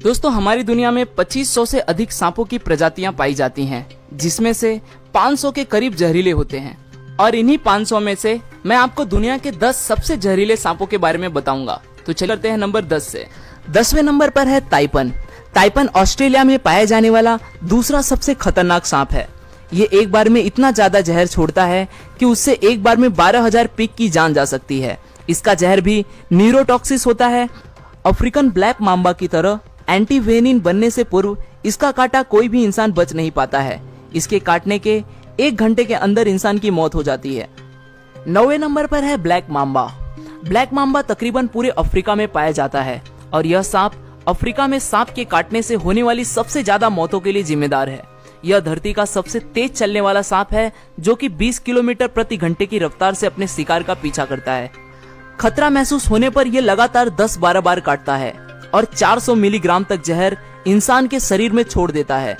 दोस्तों, हमारी दुनिया में 2500 से अधिक सांपों की प्रजातियां पाई जाती हैं, जिसमें से 500 के करीब जहरीले होते हैं। और इन्हीं 500 में से मैं आपको दुनिया के 10 सबसे जहरीले सांपों के बारे में बताऊंगा। तो चलते हैं नंबर 10 से। 10वें नंबर पर है ताइपन। ताइपन ऑस्ट्रेलिया में पाया जाने वाला दूसरा सबसे खतरनाक सांप है। ये एक बार में इतना ज्यादा जहर छोड़ता है कि उससे एक बार में 12,000 पिग की जान जा सकती है। इसका जहर भी न्यूरोटॉक्सिस होता है। अफ्रीकन ब्लैक मांबा की तरह एंटीवेनिन बनने से पूर्व इसका काटा कोई भी इंसान बच नहीं पाता है। इसके काटने के 1 घंटे के अंदर इंसान की मौत हो जाती है। 9वें नंबर पर है ब्लैक मांबा। ब्लैक मांबा तकरीबन पूरे अफ्रीका में पाया जाता है और यह सांप अफ्रीका में सांप के काटने से होने वाली सबसे ज्यादा मौतों के लिए जिम्मेदार है। यह धरती का सबसे तेज चलने वाला सांप है, जो कि 20 किलोमीटर प्रति घंटे की रफ्तार से अपने शिकार का पीछा करता है। खतरा महसूस होने पर यह लगातार 10-12 बार काटता है और 400 मिलीग्राम तक जहर इंसान के शरीर में छोड़ देता है।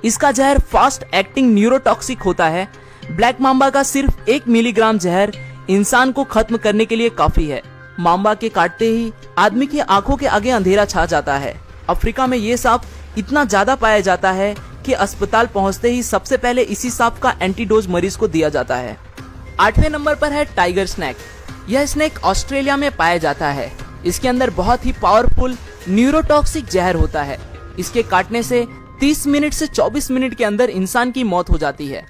इसका जहर फास्ट एक्टिंग न्यूरोटॉक्सिक होता है। ब्लैक मांबा का सिर्फ 1 मिलीग्राम जहर इंसान को खत्म करने के लिए काफी है। मांबा के काटते ही आदमी की आंखों के आगे अंधेरा छा जाता है। अफ्रीका में ये सांप इतना ज्यादा पाया जाता है कि अस्पताल पहुंचते ही सबसे पहले इसी सांप का एंटीडोज मरीज को दिया जाता है। 8वें नंबर पर है टाइगर स्नेक। यह स्नेक ऑस्ट्रेलिया में पाया जाता है। इसके अंदर बहुत ही पावरफुल न्यूरोटॉक्सिक जहर होता है। इसके काटने से 30 मिनट से 24 मिनट के अंदर इंसान की मौत हो जाती है।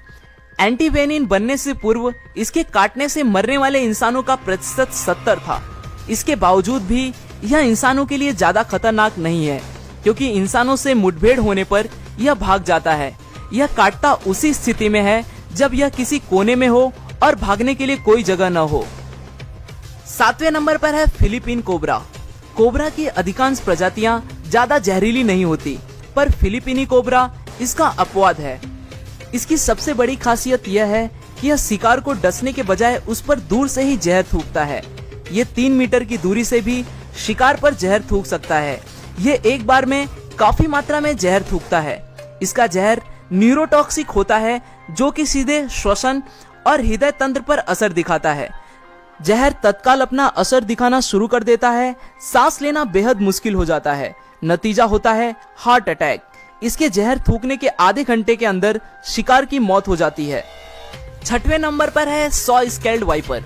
एंटीवेनिन बनने से पूर्व इसके काटने से मरने वाले इंसानों का प्रतिशत 70 था। इसके बावजूद भी यह इंसानों के लिए ज्यादा खतरनाक नहीं है, क्योंकि इंसानों से मुठभेड़ होने पर यह भाग जाता है। यह काटता उसी स्थिति में है जब यह किसी कोने में हो और भागने के लिए कोई जगह न हो। 7वें नंबर पर है फिलीपीन कोबरा। कोबरा की अधिकांश प्रजातियां ज्यादा जहरीली नहीं होती, पर फिलीपीनी कोबरा इसका अपवाद है। इसकी सबसे बड़ी खासियत यह है कि यह शिकार को डसने के बजाय उस पर दूर से ही जहर थूकता है। ये 3 मीटर की दूरी से भी शिकार पर जहर थूक सकता है। ये एक बार में काफी मात्रा में जहर थूकता है। इसका जहर न्यूरोटॉक्सिक होता है, जो कि सीधे श्वसन और हृदय तंत्र पर असर दिखाता है। जहर तत्काल अपना असर दिखाना शुरू कर देता है। सांस लेना बेहद मुश्किल हो जाता है। नतीजा होता है हार्ट अटैक। इसके जहर थूकने के आधे घंटे के अंदर शिकार की मौत हो जाती है। 6वें नंबर पर है सॉ स्केल्ड वाइपर।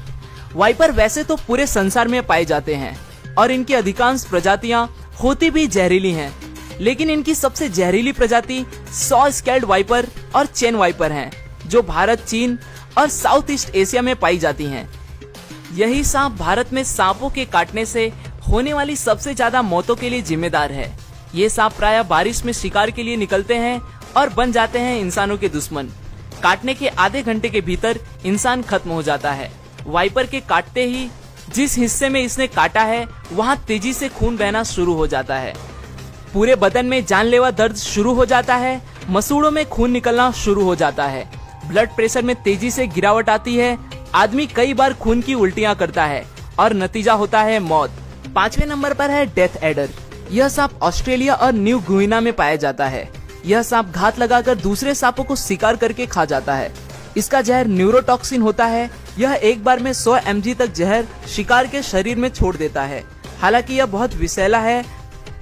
वाइपर वैसे तो पूरे संसार में पाए जाते हैं और इनकी अधिकांश प्रजातियां होती भी जहरीली हैं, लेकिन इनकी सबसे जहरीली प्रजाति सॉ स्केल्ड वाइपर और चेन वाइपर हैं, जो भारत, चीन और साउथ ईस्ट एशिया में पाई जाती हैं। यही सांप भारत में सांपों के काटने से होने वाली सबसे ज्यादा मौतों के लिए जिम्मेदार है। ये सांप प्रायः बारिश में शिकार के लिए निकलते हैं और बन जाते हैं इंसानों के दुश्मन। काटने के आधे घंटे के भीतर इंसान खत्म हो जाता है। वाइपर के काटते ही जिस हिस्से में इसने काटा है वहां तेजी से खून बहना शुरू हो जाता है। पूरे बदन में जानलेवा दर्द शुरू हो जाता है। मसूड़ों में खून निकलना शुरू हो जाता है। ब्लड प्रेशर में तेजी से गिरावट आती है। आदमी कई बार खून की उल्टियां करता है और नतीजा होता है मौत। 5वें नंबर पर है डेथ एडर। यह सांप ऑस्ट्रेलिया और न्यू गुइना में पाया जाता है। यह सांप घात लगाकर दूसरे सांपों को शिकार करके खा जाता है। इसका जहर न्यूरोटॉक्सिन होता है। यह एक बार में 100 mg तक जहर शिकार के शरीर में छोड़ देता है। हालांकि यह बहुत विषैला है,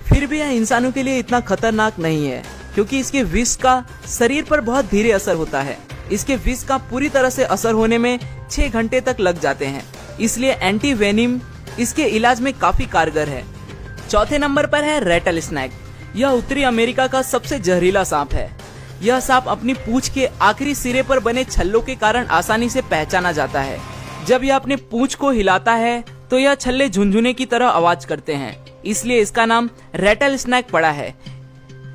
फिर भी यह इंसानों के लिए इतना खतरनाक नहीं है, क्योंकि इसके विष का शरीर पर बहुत धीरे असर होता है। इसके विष का पूरी तरह से असर होने में 6 घंटे तक लग जाते हैं, इसलिए एंटीवेनिम इसके इलाज में काफी कारगर है। 4थे नंबर पर है रेटल स्नैक। यह उत्तरी अमेरिका का सबसे जहरीला सांप है। यह सांप अपनी पूंछ के आखिरी सिरे पर बने छल्लों के कारण आसानी से पहचाना जाता है। जब यह अपने पूंछ को हिलाता है तो यह छल्ले झुनझुने की तरह आवाज करते हैं, इसलिए इसका नाम रेटल स्नैक पड़ा है।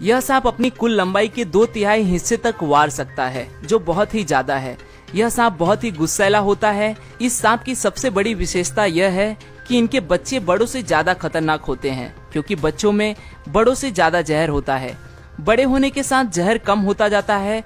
यह सांप अपनी कुल लंबाई के 2/3 हिस्से तक वार सकता है, जो बहुत ही ज्यादा है। यह सांप बहुत ही गुस्सैला होता है। इस सांप की सबसे बड़ी विशेषता यह है कि इनके बच्चे बड़ों से ज्यादा खतरनाक होते हैं, क्योंकि बच्चों में बड़ों से ज्यादा जहर होता है। बड़े होने के साथ जहर कम होता जाता है।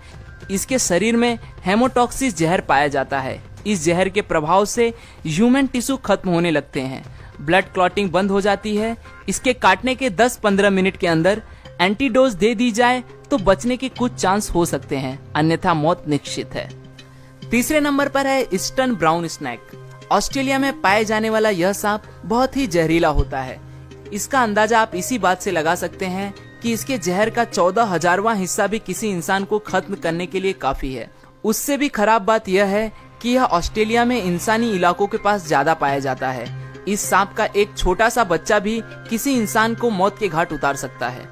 इसके शरीर में हेमोटॉक्सिस जहर पाया जाता है। इस जहर के प्रभाव से ह्यूमन टिश्यू खत्म होने लगते हैं। ब्लड क्लॉटिंग बंद हो जाती है। इसके काटने के 10-15 मिनट के अंदर एंटीडोज दे दी जाए तो बचने के कुछ चांस हो सकते हैं, अन्यथा मौत निश्चित है। 3रे नंबर पर है ईस्टर्न ब्राउन स्नैक। ऑस्ट्रेलिया में पाए जाने वाला यह सांप बहुत ही जहरीला होता है। इसका अंदाजा आप इसी बात से लगा सकते हैं कि इसके जहर का 14,000वां हिस्सा भी किसी इंसान को खत्म करने के लिए काफी है। उससे भी खराब बात यह है कि यह ऑस्ट्रेलिया में इंसानी इलाकों के पास ज्यादा पाया जाता है। इस सांप का एक छोटा सा बच्चा भी किसी इंसान को मौत के घाट उतार सकता है।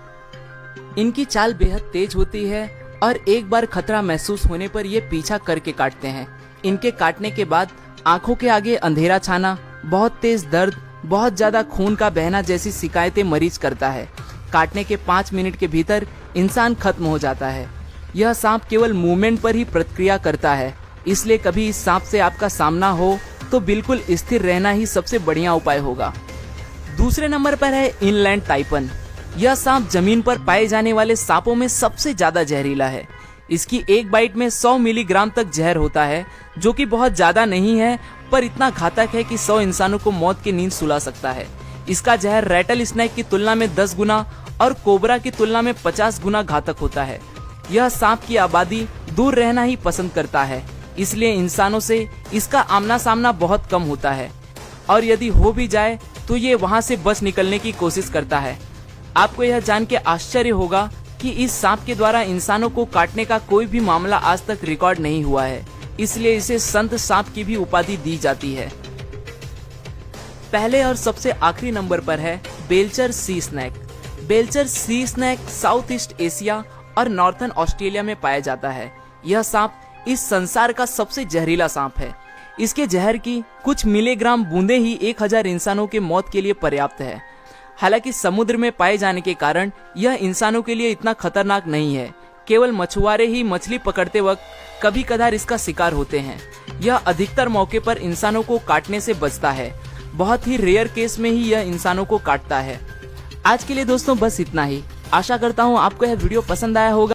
इनकी चाल बेहद तेज होती है और एक बार खतरा महसूस होने पर ये पीछा करके काटते हैं। इनके काटने के बाद आंखों के आगे अंधेरा छाना, बहुत तेज दर्द, बहुत ज्यादा खून का बहना जैसी शिकायतें मरीज करता है। काटने के 5 मिनट के भीतर इंसान खत्म हो जाता है। यह सांप केवल मूवमेंट पर ही प्रतिक्रिया करता है, इसलिए कभी इस सांप से आपका सामना हो तो बिल्कुल स्थिर रहना ही सबसे बढ़िया उपाय होगा। दूसरे नंबर पर है इनलैंड ताइपन। यह सांप जमीन पर पाए जाने वाले सांपों में सबसे ज्यादा जहरीला है। इसकी एक बाइट में 100 मिलीग्राम तक जहर होता है, जो कि बहुत ज्यादा नहीं है, पर इतना घातक है कि 100 इंसानों को मौत की नींद सुला सकता है। इसका जहर रैटल स्नेक की तुलना में 10 गुना और कोबरा की तुलना में 50 गुना घातक होता है। यह सांप की आबादी दूर रहना ही पसंद करता है, इसलिए इंसानों से इसका आमना सामना बहुत कम होता है, और यदि हो भी जाए तो ये वहां से बच निकलने की कोशिश करता है। आपको यह जान के आश्चर्य होगा कि इस सांप के द्वारा इंसानों को काटने का कोई भी मामला आज तक रिकॉर्ड नहीं हुआ है, इसलिए इसे संत सांप की भी उपाधि दी जाती है। पहले और सबसे आखिरी नंबर पर है बेल्चर सी स्नेक। बेल्चर सी स्नेक साउथ ईस्ट एशिया और नॉर्थर्न ऑस्ट्रेलिया में पाया जाता है। यह सांप इस संसार का सबसे जहरीला सांप है। इसके जहर की कुछ मिलीग्राम बूंदे ही 1000 इंसानों के मौत के लिए पर्याप्त है। हालांकि समुद्र में पाए जाने के कारण यह इंसानों के लिए इतना खतरनाक नहीं है। केवल मछुआरे ही मछली पकड़ते वक्त कभी कदार इसका शिकार होते हैं। यह अधिकतर मौके पर इंसानों को काटने से बचता है। बहुत ही रेयर केस में ही यह इंसानों को काटता है। आज के लिए दोस्तों बस इतना ही। आशा करता हूँ आपको यह वीडियो पसंद आया होगा।